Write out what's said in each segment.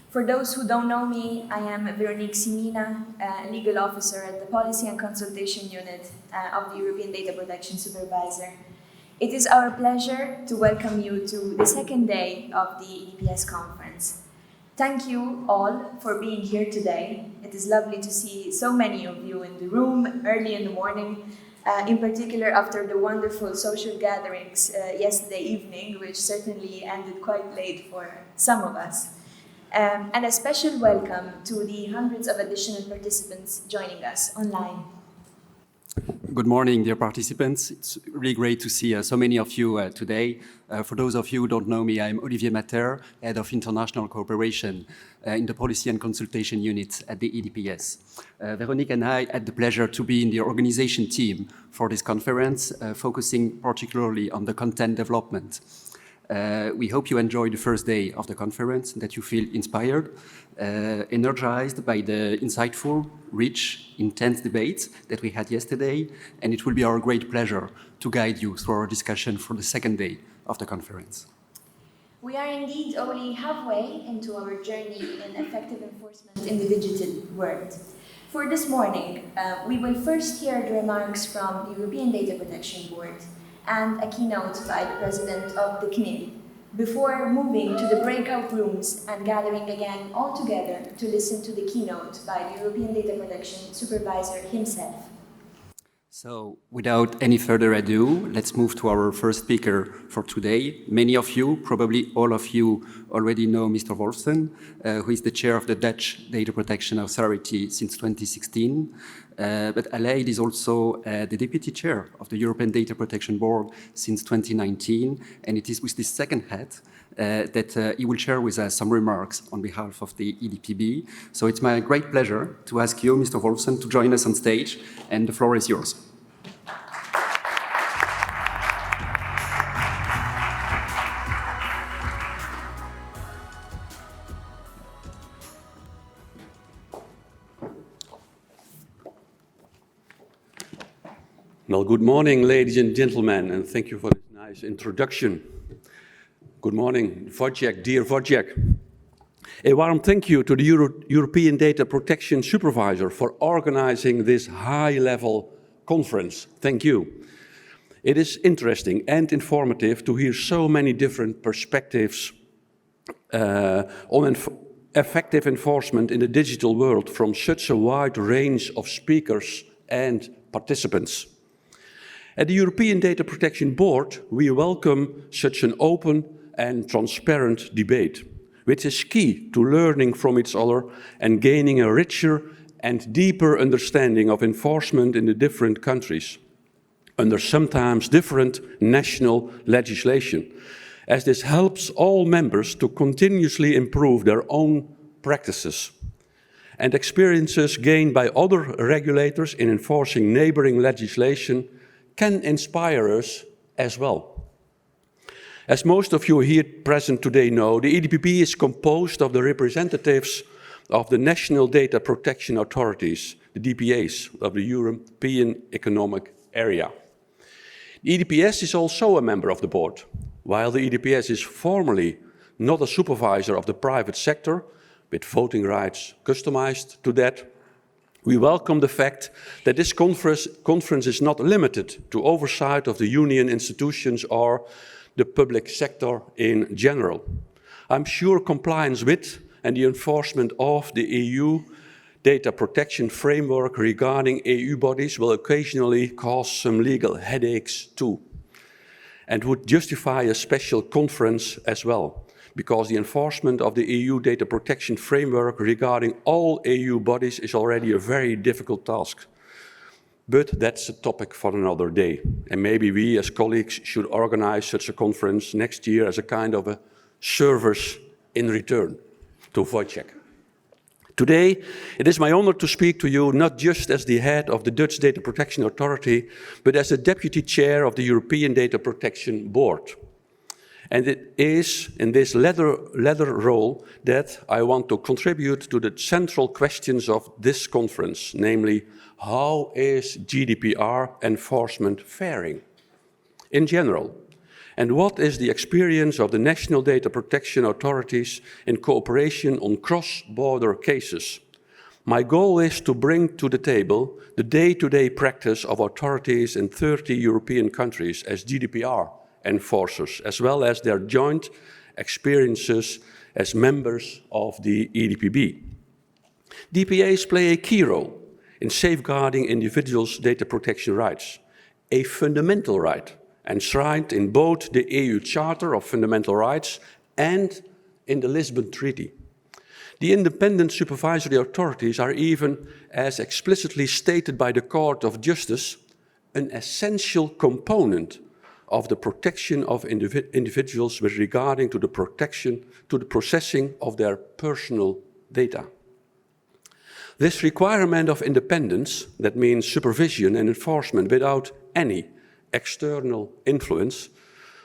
For those who don't know me, I am Veronique Simina, Legal Officer at the Policy and Consultation Unit of the European Data Protection Supervisor. It is our pleasure to welcome you to the second day of the EDPS Conference. Thank you all for being here today. It is lovely to see so many of you in the room early in the morning, in particular after the wonderful social gatherings yesterday evening, which certainly ended quite late for some of us. And a special welcome to the hundreds of additional participants joining us online. Good morning, dear participants. It's really great to see so many of you today. For those of you who don't know me, I'm Olivier Mater, Head of International Cooperation in the Policy and Consultation Unit at the EDPS. Veronique and I had the pleasure to be in the organization team for this conference, focusing particularly on the content development. We hope you enjoy the first day of the conference, that you feel inspired, energized by the insightful, rich, intense debates that we had yesterday, and it will be our great pleasure to guide you through our discussion for the second day of the conference. We are indeed only halfway into our journey in effective enforcement in the digital world. For this morning, we will first hear the remarks from the European Data Protection Board and a keynote by the President of the CNIL, before moving to the breakout rooms and gathering again all together to listen to the keynote by the European Data Protection Supervisor himself. So, without any further ado, let's move to our first speaker for today. Many of you, probably all of you, already know Mr. Wolfsen, who is the chair of the Dutch Data Protection Authority since 2016. But Aleid is also the deputy chair of the European Data Protection Board since 2019, and it is with this second hat that he will share with us some remarks on behalf of the EDPB. So it's my great pleasure to ask you, Mr. Wolfsen, to join us on stage, and the floor is yours. Well, good morning, ladies and gentlemen, and thank you for this nice introduction. Good morning, Wojciech, dear Wojciech. A warm thank you to the European Data Protection Supervisor for organizing this high-level conference. Thank you. It is interesting and informative to hear so many different perspectives on effective enforcement in the digital world from such a wide range of speakers and participants. At the European Data Protection Board, we welcome such an open and transparent debate, which is key to learning from each other and gaining a richer and deeper understanding of enforcement in the different countries, under sometimes different national legislation, as this helps all members to continuously improve their own practices. And experiences gained by other regulators in enforcing neighboring legislation can inspire us as well. As most of you here present today know, the EDPB is composed of the representatives of the national data protection authorities, the DPAs of the European Economic Area. The EDPS is also a member of the board. While the EDPS is formally not a supervisor of the private sector, with voting rights customized to that, we welcome the fact that this conference is not limited to oversight of the Union institutions or the public sector in general. I'm sure compliance with and the enforcement of the EU data protection framework regarding EU bodies will occasionally cause some legal headaches too, and would justify a special conference as well, because the enforcement of the EU data protection framework regarding all EU bodies is already a very difficult task. But that's a topic for another day. And maybe we as colleagues should organize such a conference next year as a kind of a service in return to Wojciech. Today, it is my honor to speak to you not just as the head of the Dutch Data Protection Authority, but as the deputy chair of the European Data Protection Board. And it is in this latter role that I want to contribute to the central questions of this conference, namely, how is GDPR enforcement faring in general? And what is the experience of the national data protection authorities in cooperation on cross-border cases? My goal is to bring to the table the day-to-day practice of authorities in 30 European countries as GDPR enforcers, as well as their joint experiences as members of the EDPB. DPAs play a key role in safeguarding individuals' data protection rights, a fundamental right enshrined in both the EU Charter of Fundamental Rights and in the Lisbon Treaty. The independent supervisory authorities are even, as explicitly stated by the Court of Justice, an essential component of the protection of individuals with regarding to the processing of their personal data. This requirement of independence, that means supervision and enforcement without any external influence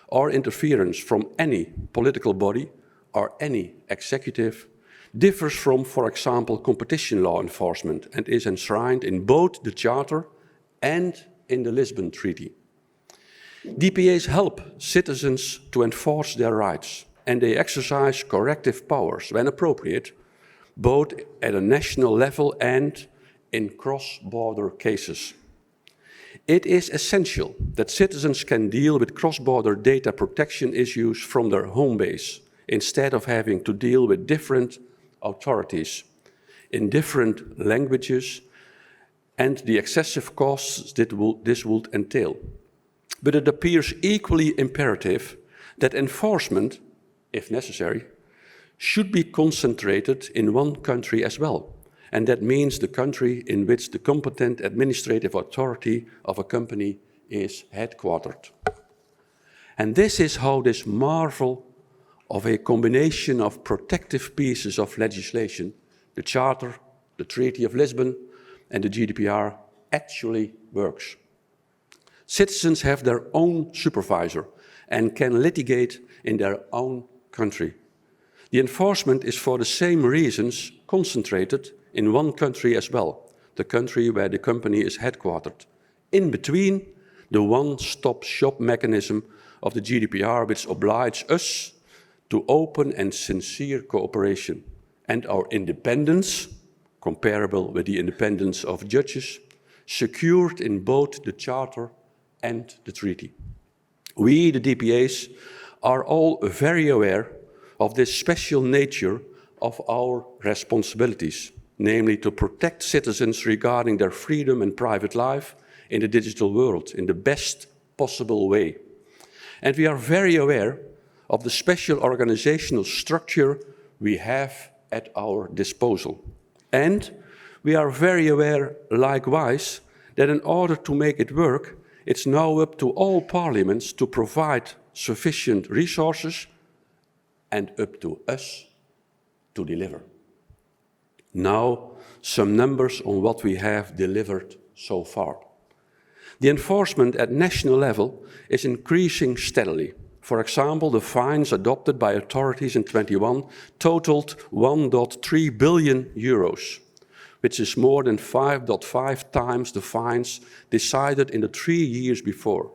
or interference from any political body or any executive, differs from, for example, competition law enforcement and is enshrined in both the Charter and in the Lisbon Treaty. DPAs help citizens to enforce their rights, and they exercise corrective powers when appropriate, both at a national level and in cross-border cases. It is essential that citizens can deal with cross-border data protection issues from their home base, instead of having to deal with different authorities in different languages and the excessive costs this would entail. But it appears equally imperative that enforcement, if necessary, should be concentrated in one country as well, and that means the country in which the competent administrative authority of a company is headquartered. And this is how this marvel of a combination of protective pieces of legislation, the Charter, the Treaty of Lisbon, and the GDPR, actually works. Citizens have their own supervisor and can litigate in their own country. The enforcement is for the same reasons concentrated in one country as well, the country where the company is headquartered, in between the one-stop-shop mechanism of the GDPR, which obliges us to open and sincere cooperation, and our independence, comparable with the independence of judges, secured in both the Charter and the Treaty. We, the DPAs, are all very aware of this special nature of our responsibilities, namely to protect citizens regarding their freedom and private life in the digital world in the best possible way. And we are very aware of the special organizational structure we have at our disposal. And we are very aware, likewise, that in order to make it work, it's now up to all parliaments to provide sufficient resources and up to us to deliver. Now, some numbers on what we have delivered so far. The enforcement at national level is increasing steadily. For example, the fines adopted by authorities in 2021 totaled 1.3 billion euros, which is more than 5.5 times the fines decided in the 3 years before.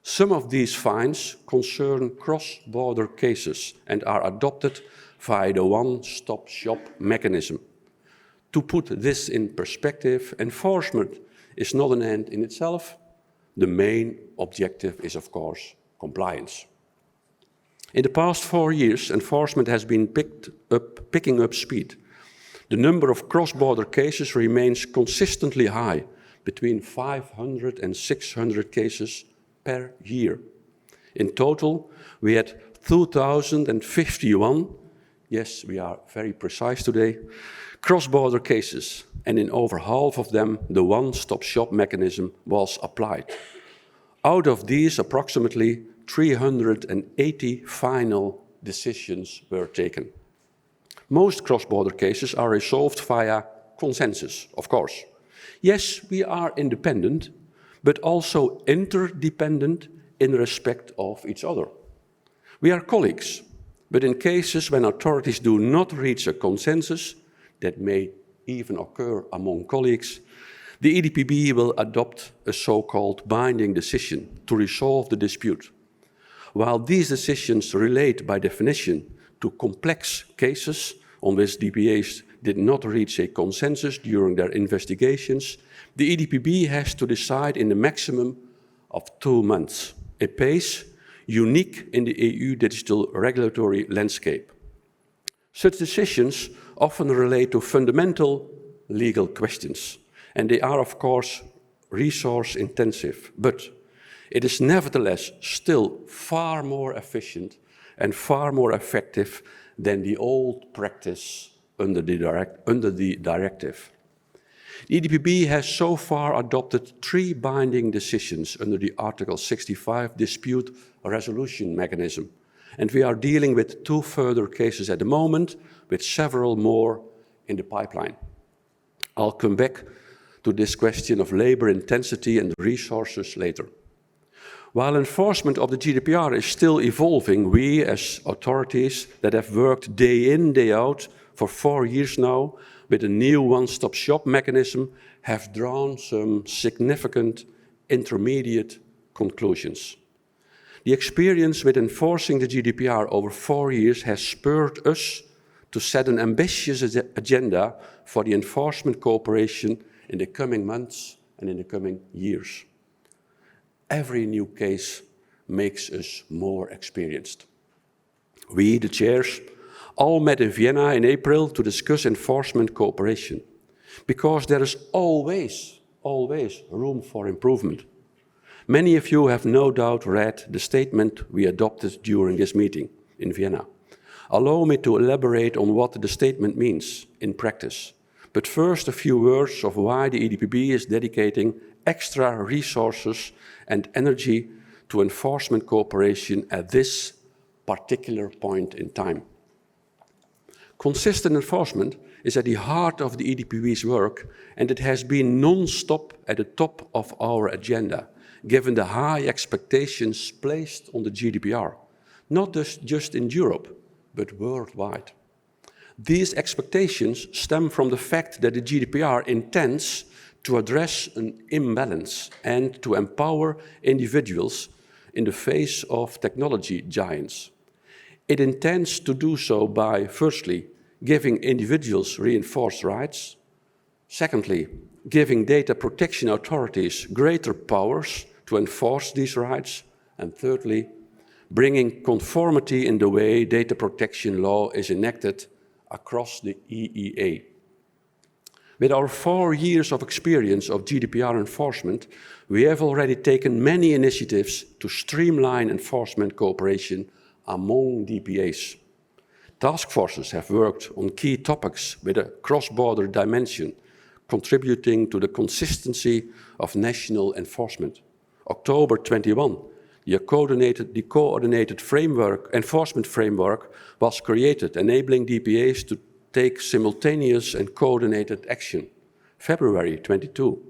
Some of these fines concern cross-border cases and are adopted via the one-stop-shop mechanism. To put this in perspective, enforcement is not an end in itself. The main objective is, of course, compliance. In the past 4 years, enforcement has been picking up speed. The number of cross-border cases remains consistently high, between 500 and 600 cases per year. In total, we had 2,051, yes, we are very precise today, cross-border cases, and in over half of them, the one-stop-shop mechanism was applied. Out of these, approximately 380 final decisions were taken. Most cross-border cases are resolved via consensus, of course. Yes, we are independent, but also interdependent in respect of each other. We are colleagues, but in cases when authorities do not reach a consensus, that may even occur among colleagues, the EDPB will adopt a so-called binding decision to resolve the dispute. While these decisions relate by definition to complex cases on which DPAs did not reach a consensus during their investigations, the EDPB has to decide in the maximum of 2 months, a pace unique in the EU digital regulatory landscape. Such decisions often relate to fundamental legal questions, and they are, of course, resource intensive, but it is nevertheless still far more efficient and far more effective than the old practice under the directive. The EDPB has so far adopted 3 binding decisions under the Article 65 dispute resolution mechanism, and we are dealing with 2 further cases at the moment, with several more in the pipeline. I'll come back to this question of labor intensity and resources later. While enforcement of the GDPR is still evolving, we as authorities that have worked day in, day out for 4 years now with a new one-stop shop mechanism have drawn some significant intermediate conclusions. The experience with enforcing the GDPR over 4 years has spurred us to set an ambitious agenda for the enforcement cooperation in the coming months and in the coming years. Every new case makes us more experienced. We, the chairs, all met in Vienna in April to discuss enforcement cooperation, because there is always room for improvement. Many of you have no doubt read the statement we adopted during this meeting in Vienna. Allow me to elaborate on what the statement means in practice. But first, a few words of why the EDPB is dedicating extra resources and energy to enforcement cooperation at this particular point in time. Consistent enforcement is at the heart of the EDPB's work, and it has been non-stop at the top of our agenda, given the high expectations placed on the GDPR, not just in Europe, but worldwide. These expectations stem from the fact that the GDPR intends to address an imbalance and to empower individuals in the face of technology giants. It intends to do so by, firstly, giving individuals reinforced rights, secondly, giving data protection authorities greater powers to enforce these rights, and thirdly, bringing conformity in the way data protection law is enacted across the EEA. With our 4 years of experience of GDPR enforcement, we have already taken many initiatives to streamline enforcement cooperation among DPAs. Task forces have worked on key topics with a cross-border dimension, contributing to the consistency of national enforcement. October 21, the coordinated enforcement framework was created, enabling DPAs to take simultaneous and coordinated action. February 22,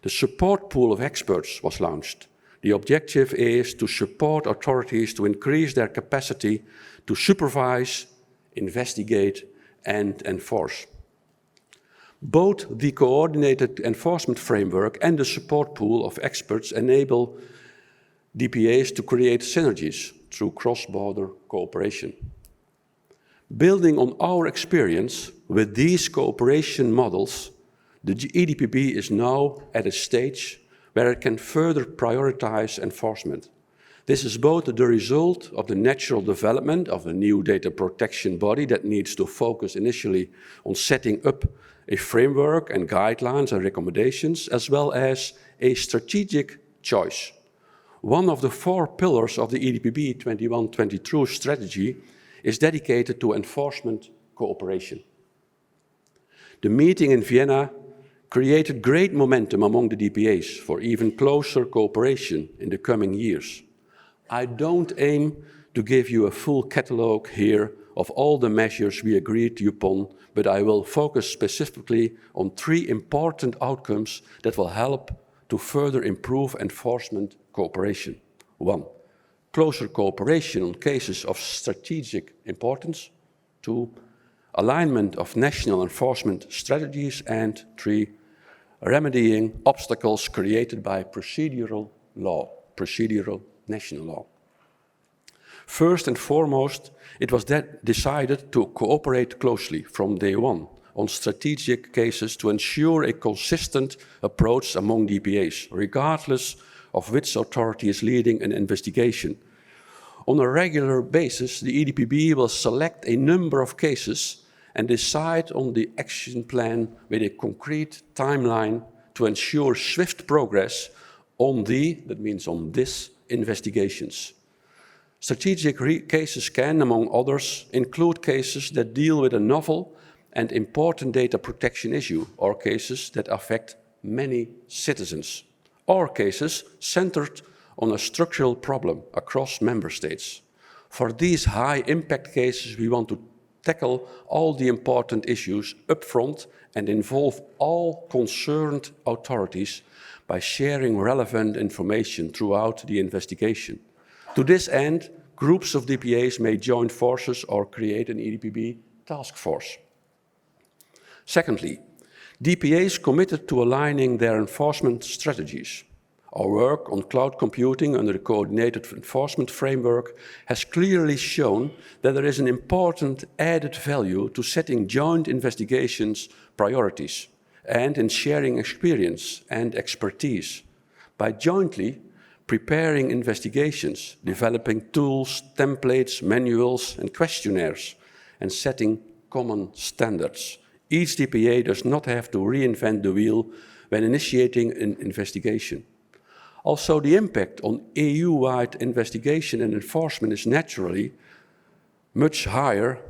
the support pool of experts was launched. The objective is to support authorities to increase their capacity to supervise, investigate, and enforce. Both the coordinated enforcement framework and the support pool of experts enable DPAs to create synergies through cross-border cooperation. Building on our experience with these cooperation models, the EDPB is now at a stage where it can further prioritize enforcement. This is both the result of the natural development of a new data protection body that needs to focus initially on setting up a framework and guidelines and recommendations, as well as a strategic choice. One of the 4 pillars of the EDPB 21-22 strategy is dedicated to enforcement cooperation. The meeting in Vienna created great momentum among the DPAs for even closer cooperation in the coming years. I don't aim to give you a full catalogue here of all the measures we agreed upon, but I will focus specifically on 3 important outcomes that will help to further improve enforcement cooperation. 1, closer cooperation on cases of strategic importance. 2, alignment of national enforcement strategies. And 3, remedying obstacles created by procedural national law. First and foremost, it was decided to cooperate closely from day one on strategic cases to ensure a consistent approach among DPAs, regardless of which authority is leading an investigation. On a regular basis, the EDPB will select a number of cases and decide on the action plan with a concrete timeline to ensure swift progress on that means on these investigations. Strategic cases can, among others, include cases that deal with a novel and important data protection issue, or cases that affect many citizens, or cases centered on a structural problem across member states. For these high-impact cases, we want to tackle all the important issues upfront and involve all concerned authorities by sharing relevant information throughout the investigation. To this end, groups of DPAs may join forces or create an EDPB task force. Secondly, DPAs committed to aligning their enforcement strategies. Our work on cloud computing under the Coordinated Enforcement Framework has clearly shown that there is an important added value to setting joint investigations priorities and in sharing experience and expertise. By jointly preparing investigations, developing tools, templates, manuals, and questionnaires, and setting common standards. Each DPA does not have to reinvent the wheel when initiating an investigation. Also, the impact on EU-wide investigation and enforcement is naturally much higher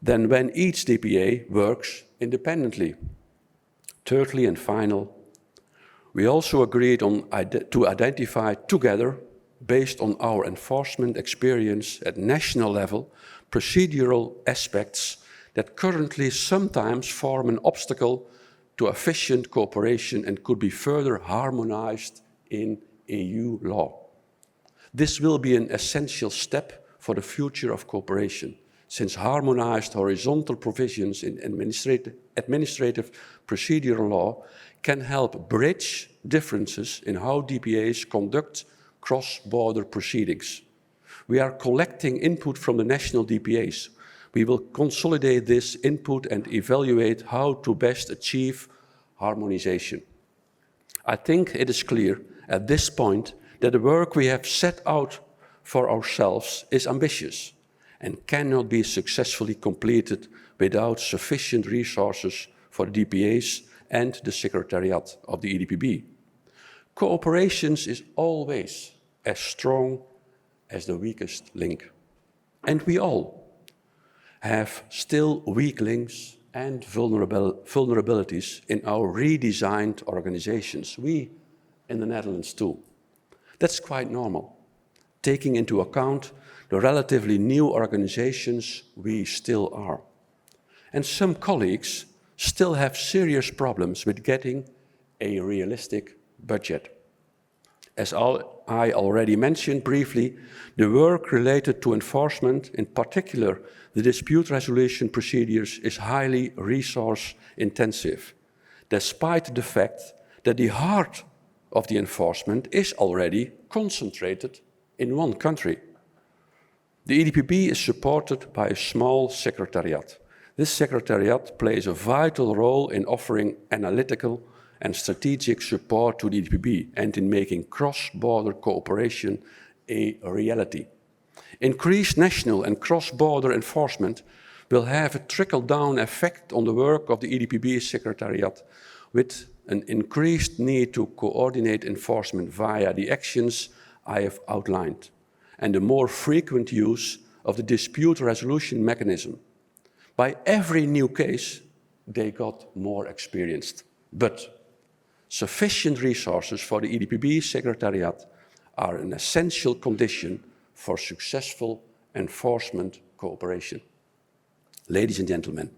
than when each DPA works independently. Thirdly and final, we also agreed to identify together, based on our enforcement experience at national level, procedural aspects that currently sometimes form an obstacle to efficient cooperation and could be further harmonized in EU law. This will be an essential step for the future of cooperation, since harmonized horizontal provisions in administrative procedural law can help bridge differences in how DPAs conduct cross-border proceedings. We are collecting input from the national DPAs. We will consolidate this input and evaluate how to best achieve harmonization. I think it is clear at this point that the work we have set out for ourselves is ambitious and cannot be successfully completed without sufficient resources for the DPAs and the Secretariat of the EDPB. Cooperation is always as strong as the weakest link. And we all have still weak links and vulnerabilities in our redesigned organizations. We in the Netherlands too. That's quite normal, taking into account the relatively new organizations we still are. And some colleagues still have serious problems with getting a realistic budget. As I already mentioned briefly, the work related to enforcement, in particular the dispute resolution procedures, is highly resource intensive, despite the fact that the heart of the enforcement is already concentrated in one country. The EDPB is supported by a small secretariat. This secretariat plays a vital role in offering analytical and strategic support to the EDPB and in making cross-border cooperation a reality. Increased national and cross-border enforcement will have a trickle-down effect on the work of the EDPB Secretariat, with an increased need to coordinate enforcement via the actions I have outlined, and a more frequent use of the dispute resolution mechanism. By every new case, they got more experienced. But sufficient resources for the EDPB Secretariat are an essential condition for successful enforcement cooperation. Ladies and gentlemen,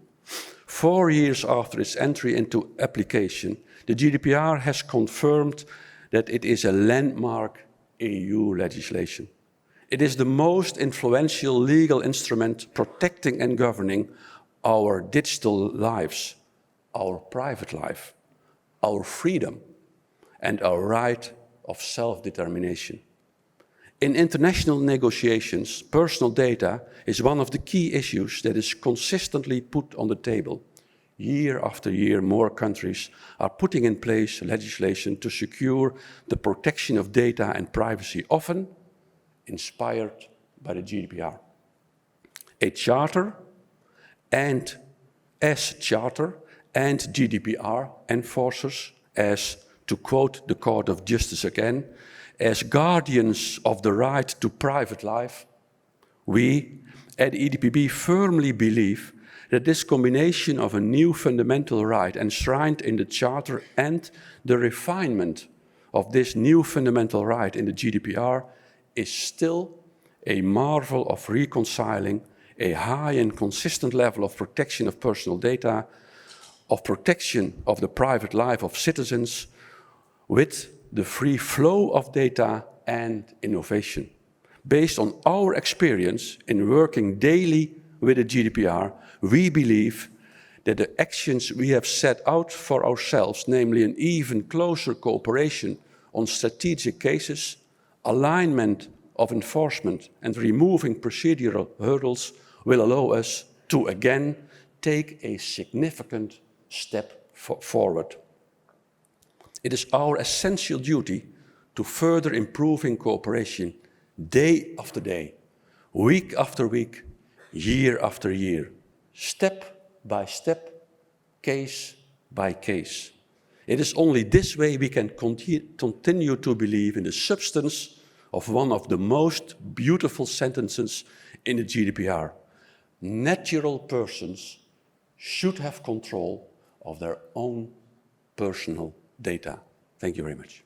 4 years after its entry into application, the GDPR has confirmed that it is a landmark EU legislation. It is the most influential legal instrument protecting and governing our digital lives, our private life, our freedom, and our right of self-determination. In international negotiations, personal data is one of the key issues that is consistently put on the table. Year after year, more countries are putting in place legislation to secure the protection of data and privacy, often inspired by the GDPR. A charter and GDPR enforcers, as to quote the Court of Justice again, as guardians of the right to private life, we at EDPB firmly believe that this combination of a new fundamental right enshrined in the Charter and the refinement of this new fundamental right in the GDPR is still a marvel of reconciling a high and consistent level of protection of personal data, of protection of the private life of citizens, with the free flow of data and innovation. Based on our experience in working daily with the GDPR, we believe that the actions we have set out for ourselves, namely an even closer cooperation on strategic cases, alignment of enforcement and removing procedural hurdles, will allow us to again take a significant step forward. It is our essential duty to further improving cooperation day after day, week after week, year after year, step by step, case by case. It is only this way we can continue to believe in the substance of one of the most beautiful sentences in the GDPR. Natural persons should have control of their own personal data. Thank you very much.